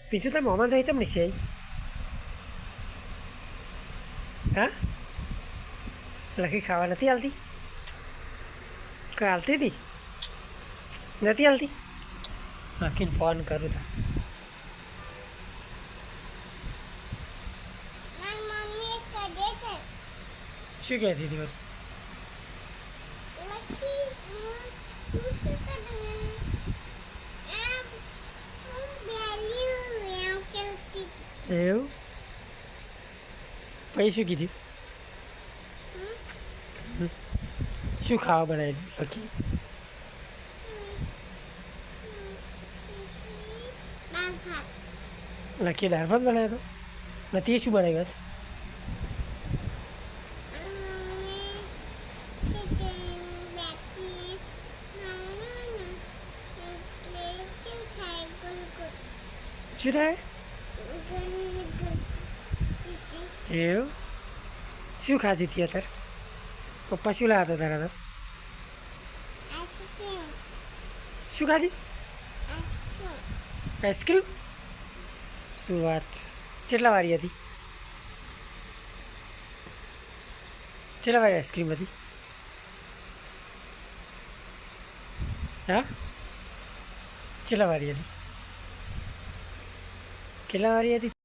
બીજું તો મોમાં તો ચમ નહીં હા લખી ખાવા નથી હાલતી કે હાલતી હતી નથી હાલતી લખીને ફોન કરું તા શું કહેતી હતી એવું પછી શું કીધું શું ખાવા બનાવેલું લખી લખી દાળ ભાત બનાવ્યો હતો નથી શું બનાવ્યું હશે શું થાય એવું શું ખાધી હતી અત્યારે પપ્પા શું લાવ્યા હતા તારા શું ખાધી આઈસ્ક્રીમ શું વાત કેટલા વાળી હતી કેટલા વાળી આઈસ્ક્રીમ હતી હા કેટલા વાળી હતી કેટલા વાળી હતી